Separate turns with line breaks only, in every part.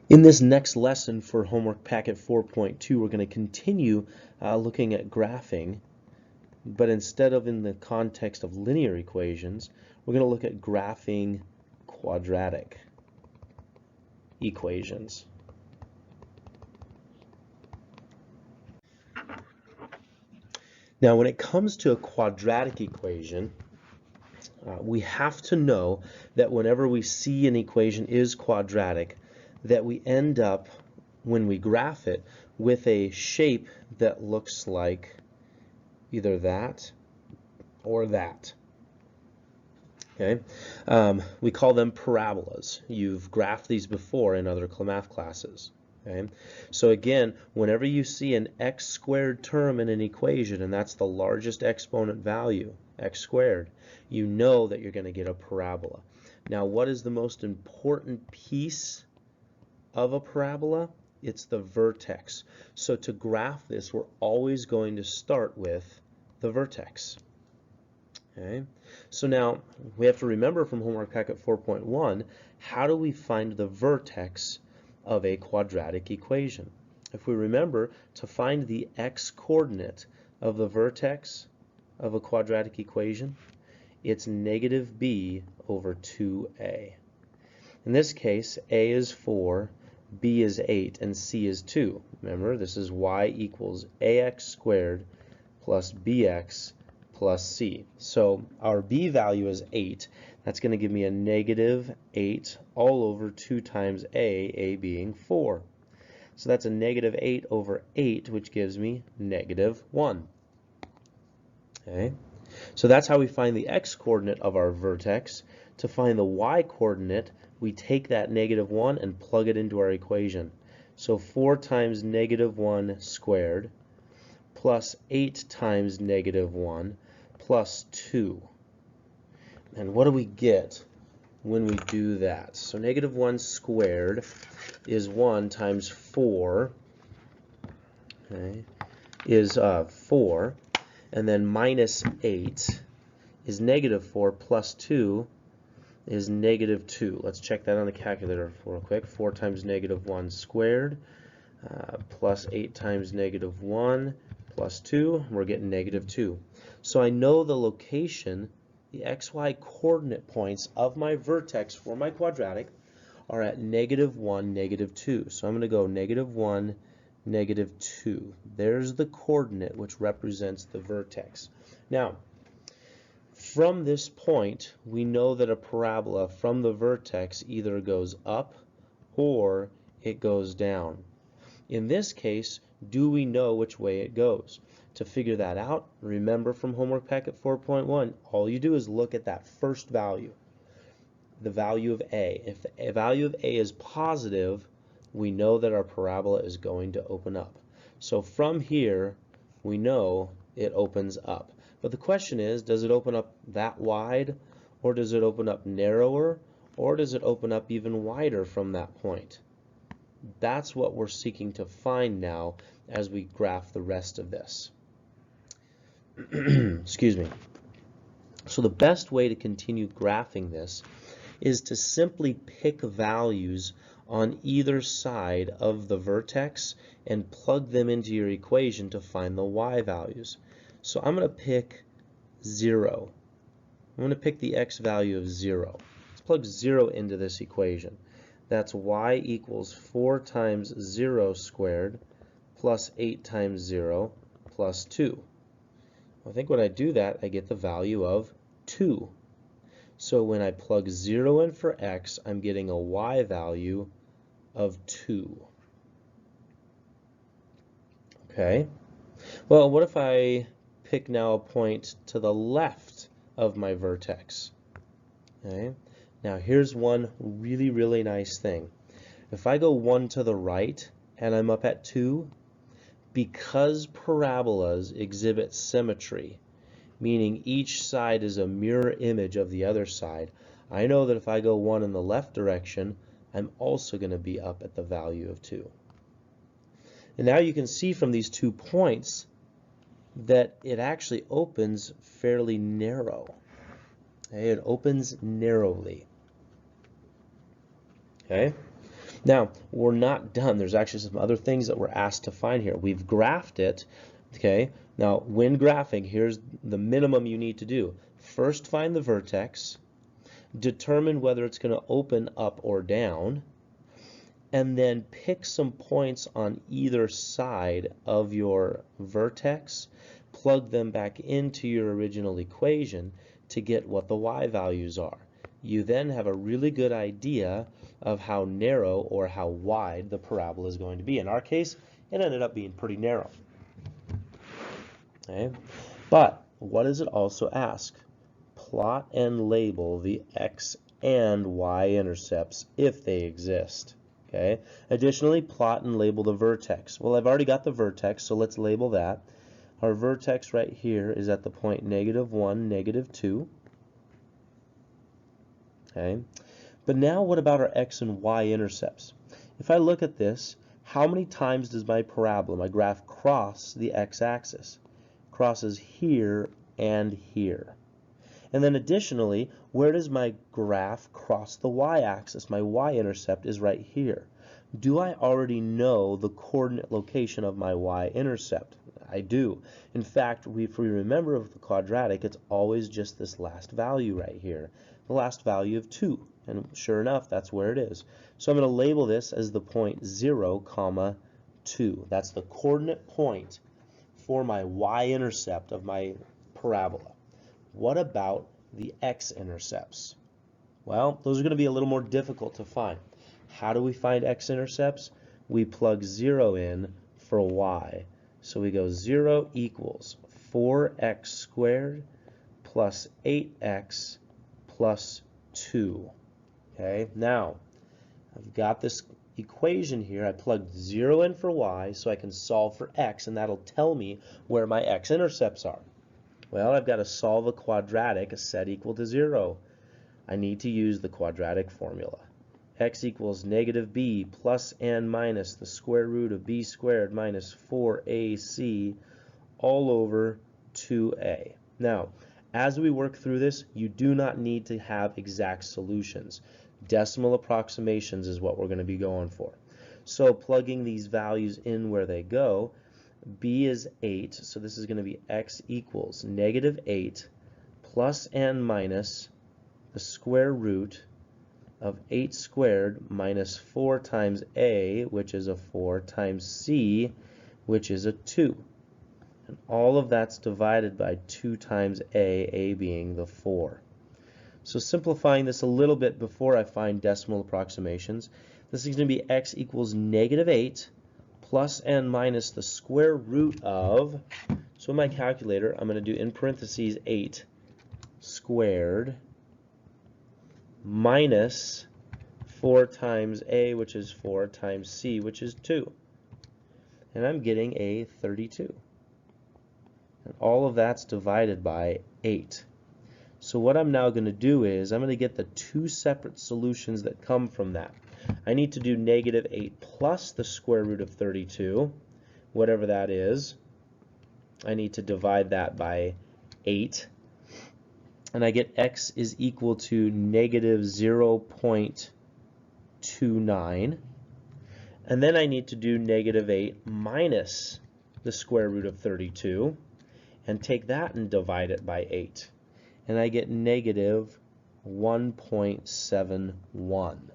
In this next lesson for homework packet 4.2, we're going to continue looking at graphing, but instead of in the context of linear equations, we're going to look at graphing quadratic equations. Now, when it comes to a quadratic equation, we have to know that whenever we see an equation is quadratic, that we end up, when we graph it, with a shape that looks like either that or that. Okay, we call them parabolas. You've graphed these before in other math classes. Okay, so again, whenever you see an x squared term in an equation, and that's the largest exponent value, x squared, you know that you're going to get a parabola. Now, what is the most important piece of a parabola? It's the vertex. So to graph this, we're always going to start with the vertex. Okay, so now we have to remember from homework packet 4.1, how do we find the vertex of a quadratic equation? If we remember, to find the x-coordinate of the vertex of a quadratic equation, it's negative b over 2a. In this case, a is 4, b is 8, and c is 2. Remember, this is y equals ax squared plus bx plus c. So our b value is 8. That's going to give me a negative 8 all over 2 times a being 4. So that's a negative 8 over 8, which gives me negative 1. Okay, so that's how we find the x-coordinate of our vertex. To find the y-coordinate, we take that negative 1 and plug it into our equation. So 4 times negative 1 squared plus 8 times negative 1 plus 2. And what do we get when we do that? So negative 1 squared is 1 times 4, okay, is 4, and then minus 8 is negative 4 plus 2 is negative 2. Let's check that on the calculator real quick. 4 times negative 1 squared plus 8 times negative 1 plus 2, we're getting negative 2. So I know the location, the xy coordinate points of my vertex for my quadratic are at negative 1, negative 2. So I'm going to go negative 1, negative 2. There's the coordinate which represents the vertex. Now, from this point, we know that a parabola from the vertex either goes up or it goes down. In this case, do we know which way it goes? To figure that out, remember from homework packet 4.1, all you do is look at that first value, the value of a. If the value of a is positive, we know that our parabola is going to open up. So from here, we know it opens up. But the question is, does it open up that wide, or does it open up narrower, or does it open up even wider from that point? That's what we're seeking to find now as we graph the rest of this. Excuse me. So the best way to continue graphing this is to simply pick values on either side of the vertex and plug them into your equation to find the y values. So I'm going to pick 0. I'm going to pick the x value of 0. Let's plug 0 into this equation. That's y equals 4 times 0 squared plus 8 times 0 plus 2. I think when I do that, I get the value of 2. So when I plug 0 in for x, I'm getting a y value of 2. Okay. Well, what if I pick now a point to the left of my vertex? Okay. Now here's one really, really nice thing. If I go 1 to the right and I'm up at 2, because parabolas exhibit symmetry, meaning each side is a mirror image of the other side, I know that if I go 1 in the left direction, I'm also going to be up at the value of 2. And now you can see from these 2 points that it actually opens fairly narrow. Okay, it opens narrowly. Okay, Now, we're not done. There's actually some other things that we're asked to find here. We've graphed it, okay? Now, when graphing, here's the minimum you need to do. First, find the vertex, determine whether it's going to open up or down, and then pick some points on either side of your vertex, plug them back into your original equation to get what the y values are. You then have a really good idea of how narrow or how wide the parabola is going to be. In our case, it ended up being pretty narrow. Okay? But what does it also ask? Plot and label the x and y intercepts if they exist. Okay? Additionally, plot and label the vertex. Well, I've already got the vertex, so let's label that. Our vertex right here is at the point -1, -2. Okay? But now what about our x and y intercepts? If I look at this, how many times does my parabola, my graph, cross the x-axis? Crosses here and here. And then additionally, where does my graph cross the y-axis? My y-intercept is right here. Do I already know the coordinate location of my y-intercept? I do. In fact, if we remember of the quadratic, it's always just this last value right here, the last value of 2. And sure enough, that's where it is. So I'm going to label this as the point 0, 2. That's the coordinate point for my y-intercept of my parabola. What about the x-intercepts? Well, those are going to be a little more difficult to find. How do we find x-intercepts? We plug 0 in for y. So we go 0 equals 4x squared plus 8x plus 2. Okay, now I've got this equation here. I plugged 0 in for y so I can solve for x, and that'll tell me where my x-intercepts are. Well, I've got to solve a quadratic, a set equal to 0. I need to use the quadratic formula. X equals -b plus and minus the square root of b squared minus 4ac all over 2a. Now, as we work through this, you do not need to have exact solutions. Decimal approximations is what we're going to be going for. So plugging these values in where they go, b is 8, so this is going to be x equals -8 plus and minus the square root of 8 squared minus 4 times a, which is a 4, times c, which is a 2. And all of that's divided by 2 times a being the 4. So simplifying this a little bit before I find decimal approximations, this is going to be x equals -8 plus and minus the square root of, so in my calculator, I'm going to do in parentheses 8 squared minus 4 times a, which is 4, times c, which is 2. And I'm getting a 32. And all of that's divided by 8. So what I'm now going to do is I'm going to get the two separate solutions that come from that. I need to do -8 plus the square root of 32, whatever that is. I need to divide that by 8. And I get x is equal to -0.29. And then I need to do -8 minus the square root of 32 and take that and divide it by 8. And I get -1.71.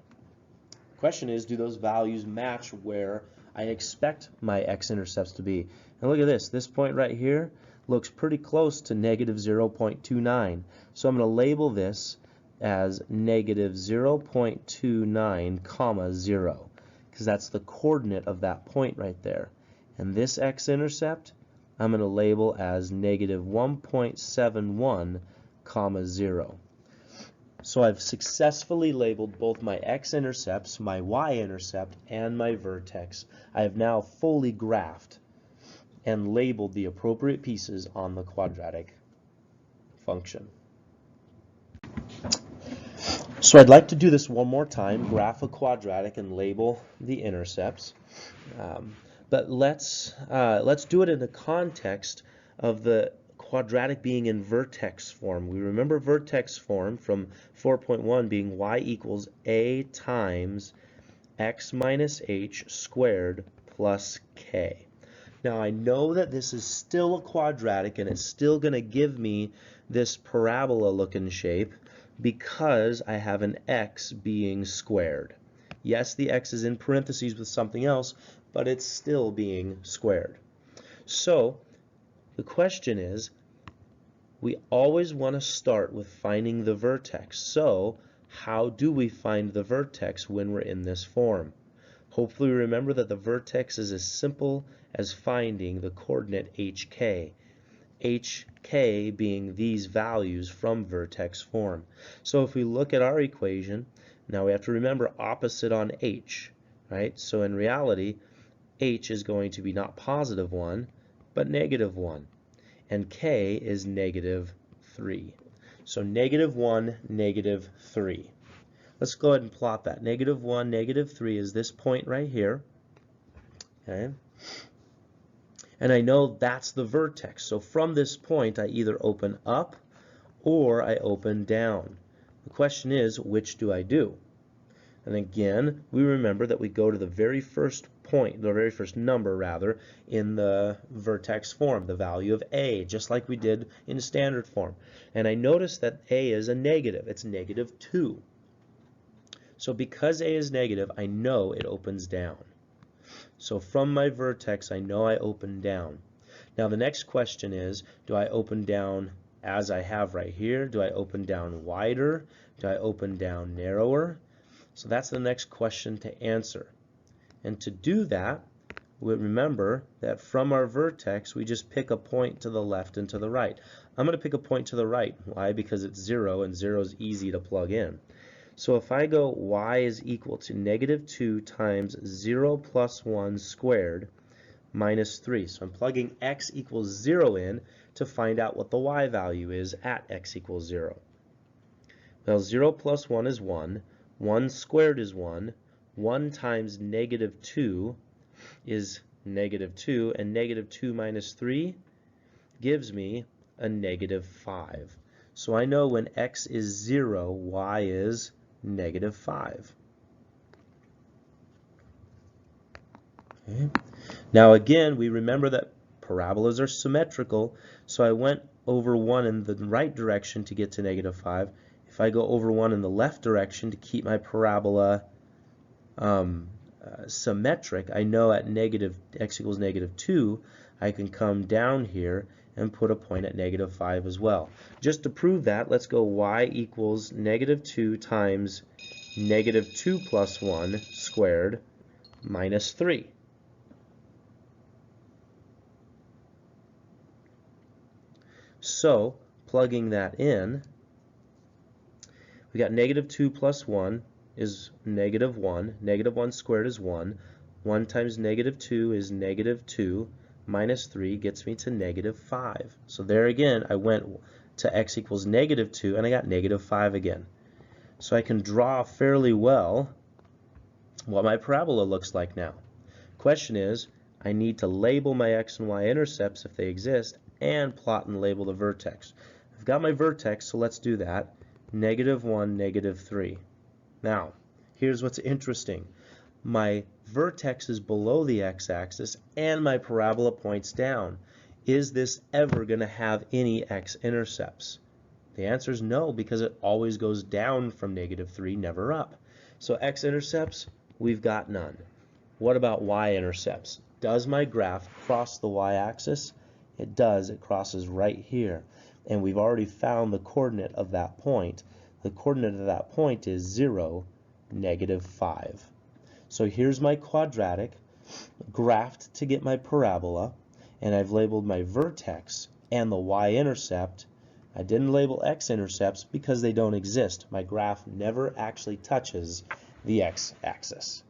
Question is, do those values match where I expect my x-intercepts to be? And look at this. This point right here looks pretty close to -0.29. So I'm going to label this as -0.29, 0, because that's the coordinate of that point right there. And this x-intercept I'm going to label as -1.71, 0. So I've successfully labeled both my x-intercepts, my y-intercept, and my vertex. I have now fully graphed and labeled the appropriate pieces on the quadratic function. So I'd like to do this one more time, graph a quadratic and label the intercepts. But let's do it in the context of the quadratic being in vertex form. We remember vertex form from 4.1 being y equals a times x minus h squared plus k. Now I know that this is still a quadratic and it's still going to give me this parabola looking shape because I have an x being squared. Yes, the x is in parentheses with something else, but it's still being squared. So the question is, we always want to start with finding the vertex. So how do we find the vertex when we're in this form? Hopefully remember that the vertex is as simple as finding the coordinate hk. Hk being these values from vertex form. So if we look at our equation, now we have to remember opposite on h, right? So in reality, h is going to be not positive 1, but negative 1. And k is negative 3. So negative 1, negative 3. Let's go ahead and plot that. Negative 1, negative 3 is this point right here. Okay. And I know that's the vertex. So from this point, I either open up or I open down. The question is, which do I do? And again, we remember that we go to the very first point, the very first number rather, in the vertex form, the value of a, just like we did in standard form. And I notice that a is a negative. It's negative 2. So because a is negative, I know it opens down. So from my vertex, I know I open down. Now the next question is, do I open down as I have right here? Do I open down wider? Do I open down narrower? So that's the next question to answer. And to do that, we remember that from our vertex, we just pick a point to the left and to the right. I'm going to pick a point to the right. Why? Because it's 0, and 0 is easy to plug in. So if I go y is equal to negative 2 times 0 plus 1 squared minus 3. So I'm plugging x equals 0 in to find out what the y value is at x equals 0. Well, 0 plus 1 is 1. 1 squared is 1. 1 times negative 2 is negative 2. And negative 2 minus 3 gives me a negative 5. So I know when x is 0, y is negative 5. Okay. Now again, we remember that parabolas are symmetrical, so I went over 1 in the right direction to get to negative 5. If I go over 1 in the left direction to keep my parabola symmetric, I know at x equals negative 2, I can come down here and put a point at negative 5 as well. Just to prove that, let's go y equals negative 2 times negative 2 plus 1 squared minus 3. So, plugging that in, we got negative 2 plus 1 is negative 1. Negative 1 squared is 1. 1 times negative 2 is negative 2. Minus 3 gets me to negative 5. So there again, I went to x equals negative 2, and I got negative 5 again. So I can draw fairly well what my parabola looks like now. Question is, I need to label my x and y intercepts if they exist, and plot and label the vertex. I've got my vertex, so let's do that. Negative 1, negative 3. Now, here's what's interesting. My vertex is below the x-axis and my parabola points down. Is this ever going to have any x-intercepts? The answer is no, because it always goes down from negative 3, never up. So x-intercepts, we've got none. What about y-intercepts? Does my graph cross the y-axis? It does. It crosses right here. And we've already found the coordinate of that point. The coordinate of that point is 0, negative 5. So here's my quadratic, graphed to get my parabola, and I've labeled my vertex and the y-intercept. I didn't label x-intercepts because they don't exist. My graph never actually touches the x-axis.